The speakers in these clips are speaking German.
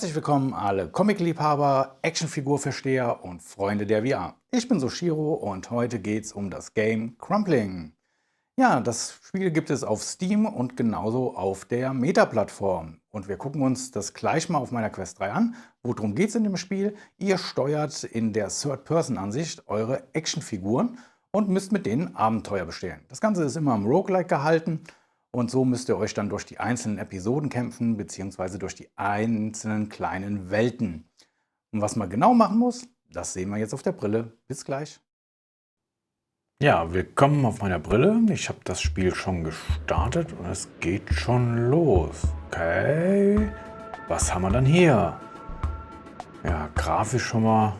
Herzlich willkommen alle Comic-Liebhaber, Actionfigur-Versteher und Freunde der VR. Ich bin Soshiro und heute geht es um das Game Crumpling. Ja, das Spiel gibt es auf Steam und genauso auf der Meta-Plattform. Und wir gucken uns das gleich mal auf meiner Quest 3 an. Worum geht es in dem Spiel? Ihr steuert in der Third-Person-Ansicht eure Actionfiguren und müsst mit denen Abenteuer bestehen. Das Ganze ist immer im Roguelike gehalten. Und so müsst ihr euch dann durch die einzelnen Episoden kämpfen, beziehungsweise durch die einzelnen kleinen Welten. Und was man genau machen muss, das sehen wir jetzt auf der Brille. Bis gleich. Ja, willkommen auf meiner Brille. Ich habe das Spiel schon gestartet und es geht schon los. Okay, was haben wir dann hier? Ja, grafisch schon mal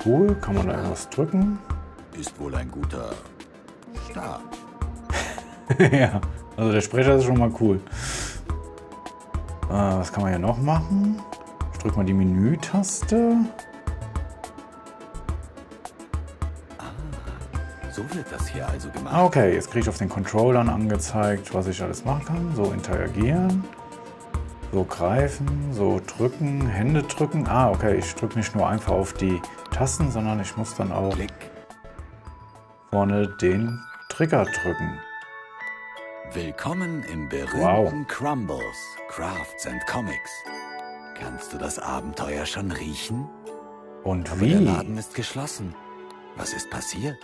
cool. Kann man da irgendwas drücken? Ist wohl ein guter Start. Ja, also der Sprecher ist schon mal cool. Was kann man hier noch machen? Ich drücke mal die Menü-Taste. So wird das hier also gemacht. Okay, jetzt kriege ich auf den Controllern angezeigt, was ich alles machen kann. So interagieren, so greifen, so drücken, Hände drücken. Okay, ich drücke nicht nur einfach auf die Tasten, sondern ich muss dann auch Klick. vorne den Trigger drücken. Willkommen im berühmten Wow. Crumbles, Crafts and Comics. Kannst du das Abenteuer schon riechen? Und Aber der wie? Laden ist geschlossen. Was ist passiert?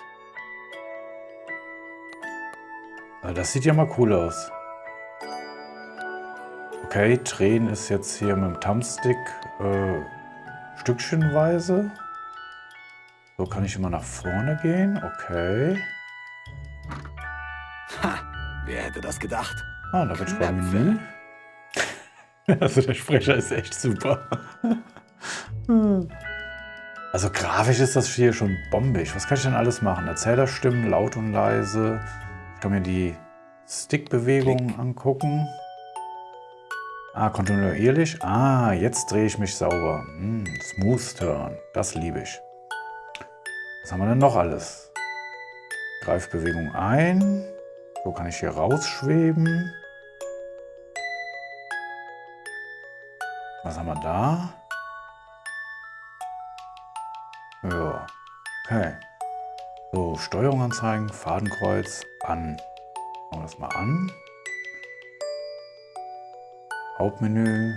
Das sieht ja mal cool aus. Okay, drehen ist jetzt hier mit dem Thumbstick stückchenweise. So kann ich immer nach vorne gehen. Okay. Ha! Wer hätte das gedacht? Da wird ich beim Menü. Also der Sprecher ist echt super. Also grafisch ist das hier schon bombig. Was kann ich denn alles machen? Erzählerstimmen, laut und leise. Ich kann mir die Stickbewegungen Klick. angucken. Kontinuierlich. Jetzt drehe ich mich sauber. Smooth Turn. Das liebe ich. Was haben wir denn noch alles? Greifbewegung ein. So kann ich hier rausschweben. Was haben wir da? Ja, okay. So, Steuerung anzeigen, Fadenkreuz an. Machen wir das mal an. Hauptmenü.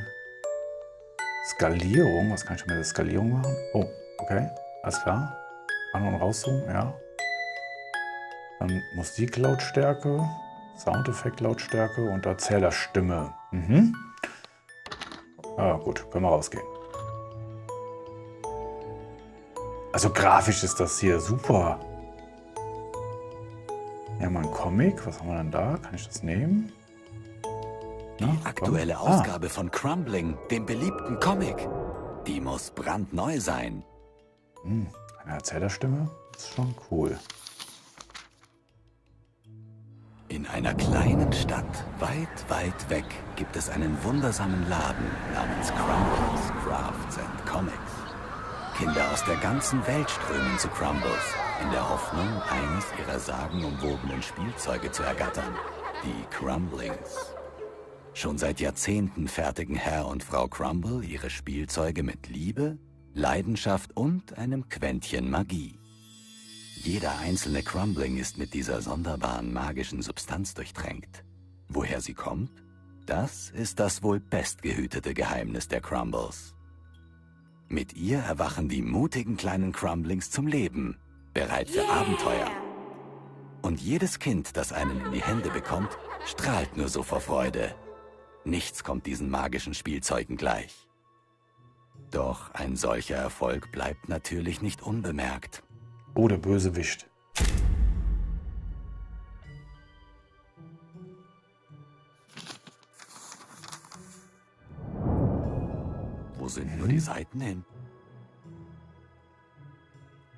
Skalierung. Was kann ich mit der Skalierung machen? Oh, okay. Alles klar. An- und rauszoomen, ja. Dann Musiklautstärke, Soundeffekt-Lautstärke und Erzählerstimme. Gut, können wir rausgehen. Also grafisch ist das hier super. Ja, mal ein Comic. Was haben wir denn da? Kann ich das nehmen? Die aktuelle Ausgabe von Crumbling, dem beliebten Comic. Die muss brandneu sein. Eine Erzählerstimme. Das ist schon cool. In einer kleinen Stadt, weit, weit weg, gibt es einen wundersamen Laden namens Crumbles, Crafts and Comics. Kinder aus der ganzen Welt strömen zu Crumbles, in der Hoffnung, eines ihrer sagenumwobenen Spielzeuge zu ergattern, die Crumblings. Schon seit Jahrzehnten fertigen Herr und Frau Crumble ihre Spielzeuge mit Liebe, Leidenschaft und einem Quäntchen Magie. Jeder einzelne Crumbling ist mit dieser sonderbaren magischen Substanz durchtränkt. Woher sie kommt? Das ist das wohl bestgehütete Geheimnis der Crumbles. Mit ihr erwachen die mutigen kleinen Crumblings zum Leben, bereit für Abenteuer. Und jedes Kind, das einen in die Hände bekommt, strahlt nur so vor Freude. Nichts kommt diesen magischen Spielzeugen gleich. Doch ein solcher Erfolg bleibt natürlich nicht unbemerkt. Oh, der Bösewicht. Wo sind nur die Seiten hin?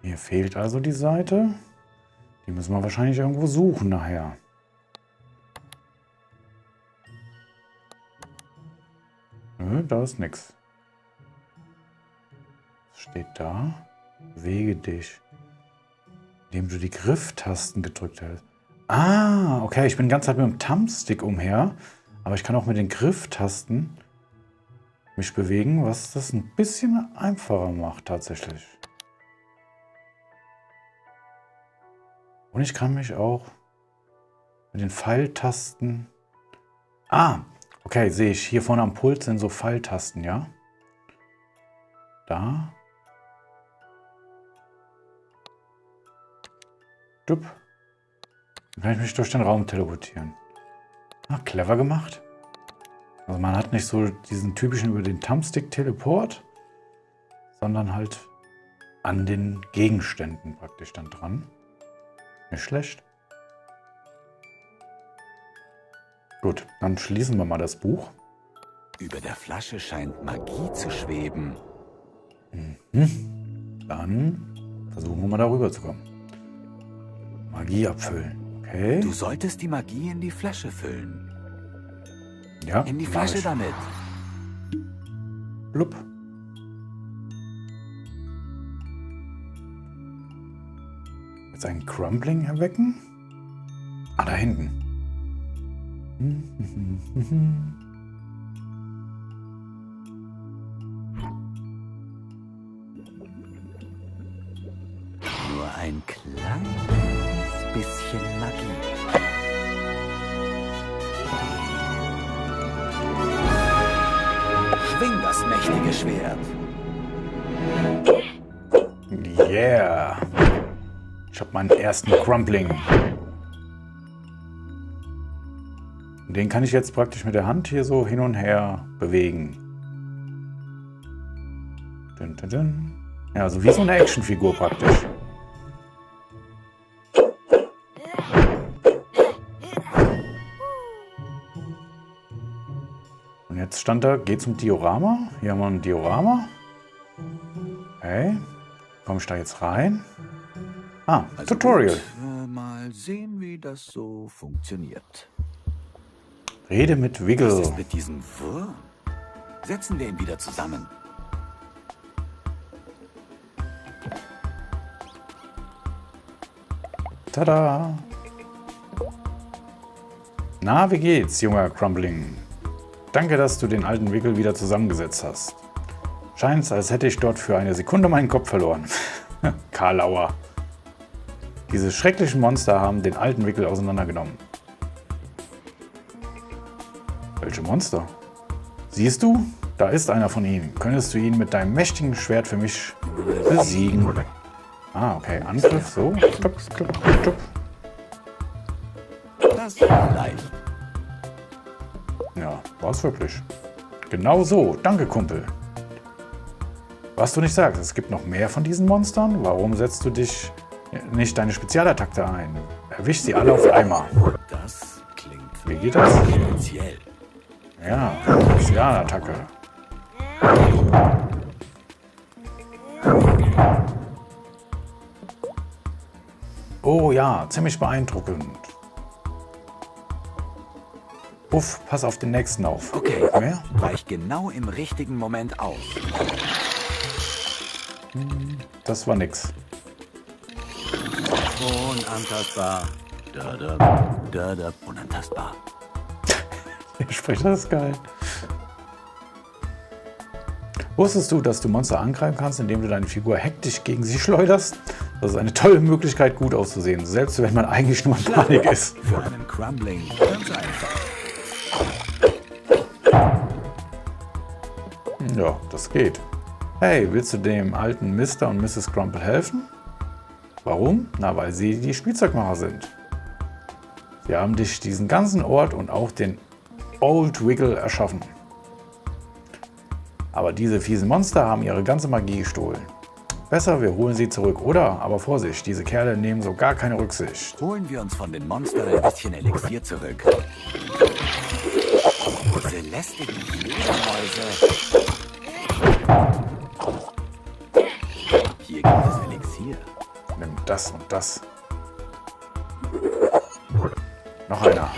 Hier fehlt also die Seite. Die müssen wir wahrscheinlich irgendwo suchen nachher. Nö, da ist nichts. Was steht da? Bewege dich, indem du die Grifftasten gedrückt hältst. Okay, ich bin die ganze Zeit mit dem Thumbstick umher, aber ich kann auch mit den Grifftasten mich bewegen, was das ein bisschen einfacher macht tatsächlich. Und ich kann mich auch mit den Pfeiltasten... Ah, okay, sehe ich. Hier vorne am Pult sind so Pfeiltasten, ja? Da. Dup. Dann kann ich mich durch den Raum teleportieren. Ah, clever gemacht. Also man hat nicht so diesen typischen über den Thumbstick-Teleport, sondern halt an den Gegenständen praktisch dann dran. Nicht schlecht. Gut, dann schließen wir mal das Buch. Über der Flasche scheint Magie zu schweben. Dann versuchen wir mal darüber zu kommen. Magie abfüllen. Okay. Du solltest die Magie in die Flasche füllen. Ja, In die mach Flasche ich. damit. Blub. Jetzt einen Crumbling erwecken. Ah, da hinten. Nur ein kleines bisschen Magie. Schwing das mächtige Schwert. Yeah. Ich habe meinen ersten Crumbling. Den kann ich jetzt praktisch mit der Hand hier so hin und her bewegen. Dun, dun, dun. Ja, so wie so eine Actionfigur praktisch. Und jetzt stand da, geht's um Diorama. Hier haben wir ein Diorama. Okay. Komme ich da jetzt rein? Ah, Also Tutorial. gut, mal sehen, wie das so funktioniert. Rede mit Was Wiggle. ist mit diesem Wurm? Setzen wir ihn wieder zusammen. Tada! Na, wie geht's, junger Crumbling? Danke, dass du den alten Wiggle wieder zusammengesetzt hast. Scheint's, als hätte ich dort für eine Sekunde meinen Kopf verloren. Karlauer. Diese schrecklichen Monster haben den alten Wiggle auseinandergenommen. Welche Monster? Siehst du? Da ist einer von ihnen. Könntest du ihn mit deinem mächtigen Schwert für mich besiegen? Ah, okay. Angriff, so. Stopp, stopp, stopp. Das war leicht. Ja, war's wirklich. Genau so. Danke, Kumpel. Was du nicht sagst, es gibt noch mehr von diesen Monstern? Warum setzt du dich nicht deine Spezialattacke ein? Erwisch sie alle auf einmal. Das klingt Wie geht das? speziell. Ja, Spezialattacke. Oh ja, ziemlich beeindruckend. Uff, pass auf den nächsten auf. Okay, Mehr? weich genau im richtigen Moment auf. Das war nix. Unantastbar. Da, unantastbar. Der Sprecher ist geil. Wusstest du, dass du Monster angreifen kannst, indem du deine Figur hektisch gegen sie schleuderst? Das ist eine tolle Möglichkeit, gut auszusehen, selbst wenn man eigentlich nur in Panik ist. Für einen Crumbling ganz einfach. Ja, das geht. Hey, willst du dem alten Mr. und Mrs. Crumple helfen? Warum? Na, weil sie die Spielzeugmacher sind. Sie haben dich diesen ganzen Ort und auch den Old Wiggle erschaffen. Aber diese fiesen Monster haben ihre ganze Magie gestohlen. Besser, wir holen sie zurück, oder? Aber Vorsicht, diese Kerle nehmen so gar keine Rücksicht. Holen wir uns von den Monstern ein bisschen Elixier zurück. Diese lästigen Fledermäuse. Hier gibt es Elixier. Nimm das und das. Noch einer.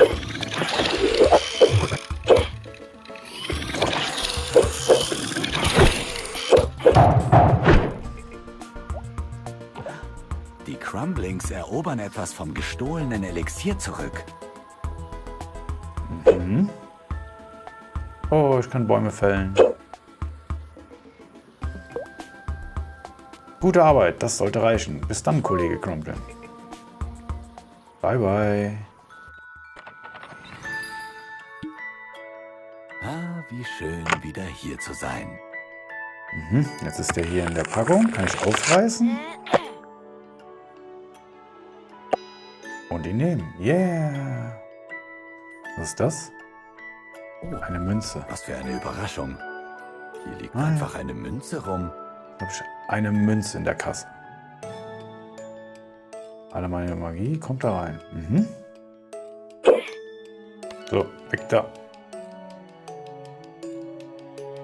Die Crumblings erobern etwas vom gestohlenen Elixier zurück. Oh, ich kann Bäume fällen. Gute Arbeit, das sollte reichen. Bis dann, Kollege Crumplin. Bye, bye. Ah, wie schön, wieder hier zu sein. Jetzt ist der hier in der Packung. Kann ich aufreißen? Und ihn nehmen. Yeah. Was ist das? Eine Münze. Was für eine Überraschung. Hier liegt einfach eine Münze rum. Habe ich eine Münze in der Kasse. Alle meine Magie kommt da rein. So, weg da.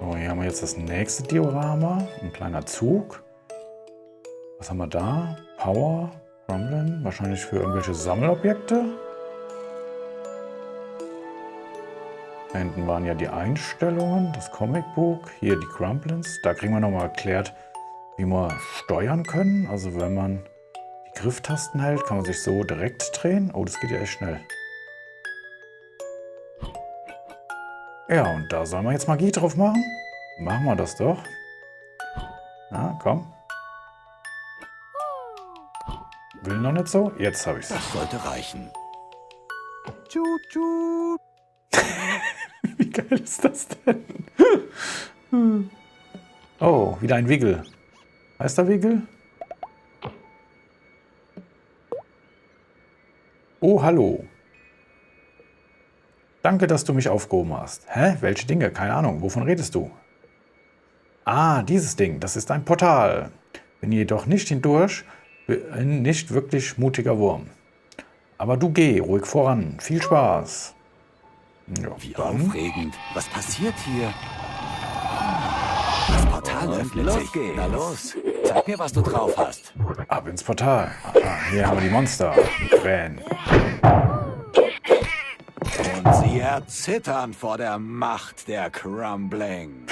So, hier haben wir jetzt das nächste Diorama. Ein kleiner Zug. Was haben wir da? Power, Crumplin, wahrscheinlich für irgendwelche Sammelobjekte. Da hinten waren ja die Einstellungen, das Comicbook. Hier die Crumplins. Da kriegen wir nochmal erklärt, wie wir steuern können. Also wenn man die Grifftasten hält, kann man sich so direkt drehen. Oh, das geht ja echt schnell. Ja, und da sollen wir jetzt Magie drauf machen. Machen wir das doch. Na, komm. Will noch nicht so? Jetzt habe ich es. Das sollte reichen. Tschut, tschut. Wie geil ist das denn? Oh, wieder ein Wiggle. Heißt der Wiggle? Oh, hallo. Danke, dass du mich aufgehoben hast. Hä? Welche Dinge? Keine Ahnung. Wovon redest du? Ah, dieses Ding. Das ist ein Portal. Bin jedoch nicht hindurch. Bin nicht wirklich mutiger Wurm. Aber du geh ruhig voran. Viel Spaß. Ja, Wie dann. aufregend. Was passiert hier? Das Portal öffnet sich. Na los, zeig mir, was du drauf hast. Ab ins Portal. Aha, hier haben wir die Monster. Krähen. Und sie erzittern vor der Macht der Crumbling.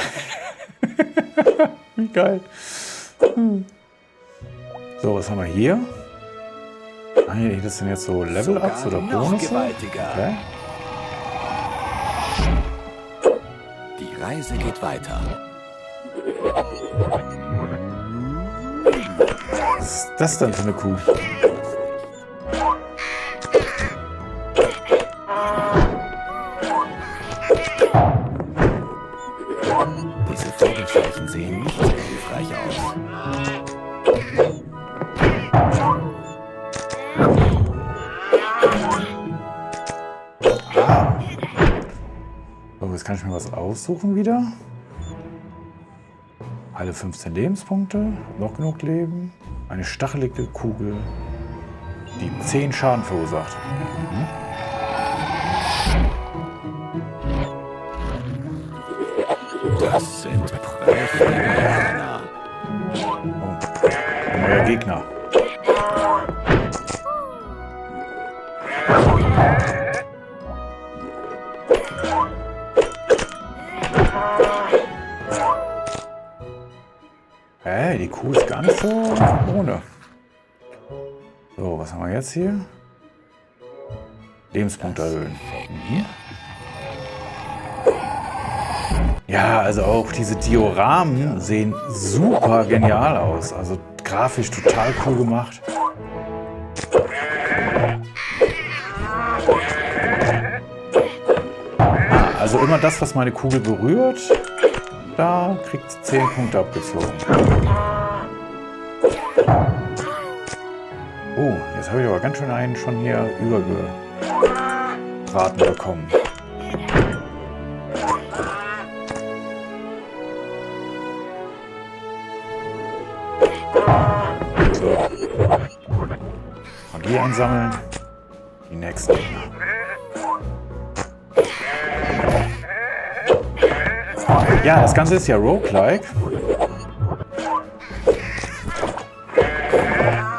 Wie geil. So, was haben wir hier? Ah, hier, das sind jetzt so Level-Ups oder Sogar noch Bonusse. gewaltiger. Okay. Die Reise geht weiter. Was ist das denn für eine Kuh? Diese Vogelscheuchen sehen nicht sehr hilfreich aus. So, jetzt kann ich mir was aussuchen wieder. Alle 15 Lebenspunkte. Noch genug Leben. Eine stachelige Kugel, die 10 Schaden verursacht. Das sind prächtige Hörner. Oh, ein neuer Gegner. Hey, die Kuh ist gar nicht so ohne. So, was haben wir jetzt hier? Lebenspunkte erhöhen. Ja, also auch diese Dioramen sehen super genial aus. Also grafisch total cool gemacht. Also immer das, was meine Kugel berührt, da kriegt 10 Punkte abgezogen. Oh, jetzt habe ich aber ganz schön einen schon hier übergeraten bekommen. So. Magie einsammeln. Die nächsten Gegner. Ja, das Ganze ist ja Roguelike.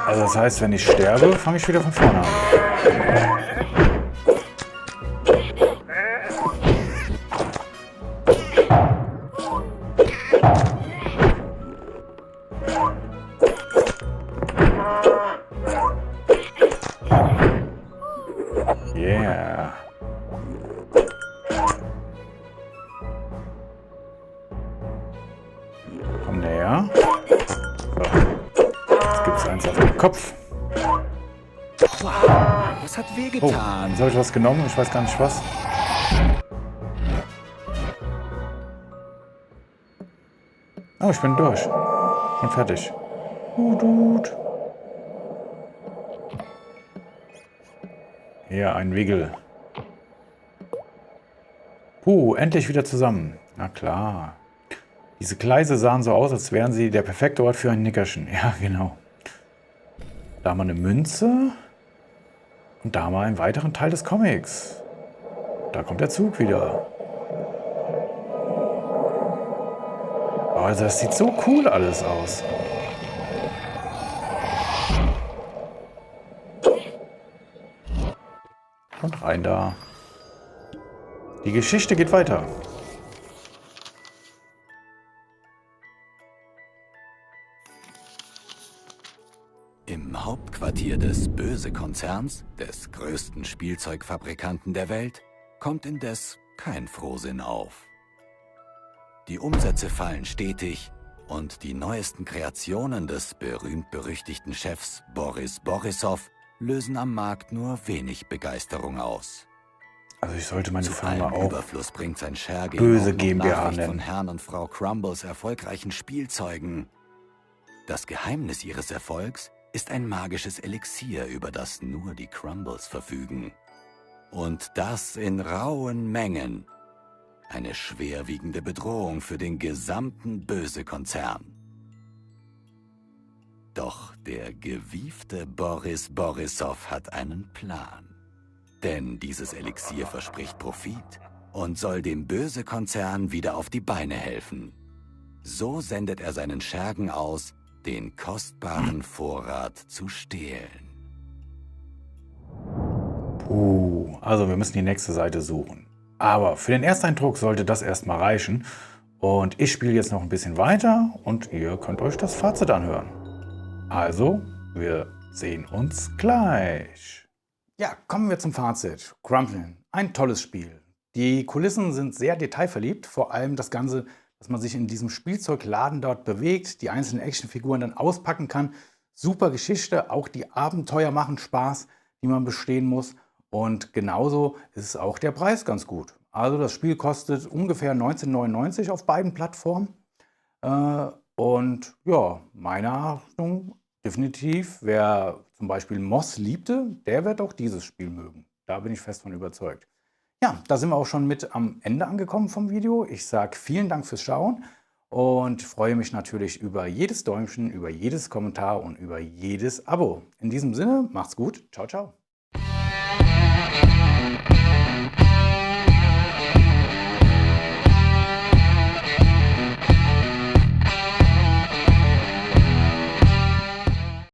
Also das heißt, wenn ich sterbe, fange ich wieder von vorne an. Yeah. Komm näher. So. auf den Kopf. Das hat Oh, wehgetan. jetzt habe ich was genommen. Ich weiß gar nicht was. Oh, ich bin durch. Und fertig. Gut. Hier, ein Wiggle. Endlich wieder zusammen. Na klar. Diese Gleise sahen so aus, als wären sie der perfekte Ort für ein Nickerchen. Ja, genau. Da haben wir eine Münze. Und da haben wir einen weiteren Teil des Comics. Da kommt der Zug wieder. Oh, also das sieht so cool alles aus. Und rein da. Die Geschichte geht weiter. Im Hauptquartier des Böse-Konzerns, des größten Spielzeugfabrikanten der Welt, kommt indes kein Frohsinn auf. Die Umsätze fallen stetig und die neuesten Kreationen des berühmt-berüchtigten Chefs Boris Borissow lösen am Markt nur wenig Begeisterung aus. Also ich sollte meine Zu Firma allem auch Überfluss bringt sein Scherge Böse auch noch GmbH Nachricht nennen. von Herrn und Frau Crumbles erfolgreichen Spielzeugen. Das Geheimnis ihres Erfolgs ist ein magisches Elixier, über das nur die Crumbles verfügen. Und das in rauen Mengen. Eine schwerwiegende Bedrohung für den gesamten Böse-Konzern. Doch der gewiefte Boris Borissow hat einen Plan. Denn dieses Elixier verspricht Profit und soll dem Böse-Konzern wieder auf die Beine helfen. So sendet er seinen Schergen aus, den kostbaren Vorrat zu stehlen. Also wir müssen die nächste Seite suchen. Aber für den Ersteindruck sollte das erstmal reichen. Und ich spiele jetzt noch ein bisschen weiter und ihr könnt euch das Fazit anhören. Also, wir sehen uns gleich. Ja, kommen wir zum Fazit. Crumpling, ein tolles Spiel. Die Kulissen sind sehr detailverliebt, vor allem das Ganze, dass man sich in diesem Spielzeugladen dort bewegt, die einzelnen Actionfiguren dann auspacken kann. Super Geschichte, auch die Abenteuer machen Spaß, die man bestehen muss. Und genauso ist auch der Preis ganz gut. Also das Spiel kostet ungefähr 19,99 auf beiden Plattformen. Und ja, meine Achtung, definitiv, wer zum Beispiel Moss liebte, der wird auch dieses Spiel mögen. Da bin ich fest von überzeugt. Ja, da sind wir auch schon mit am Ende angekommen vom Video. Ich sage vielen Dank fürs Schauen und freue mich natürlich über jedes Däumchen, über jedes Kommentar und über jedes Abo. In diesem Sinne, macht's gut. Ciao, ciao.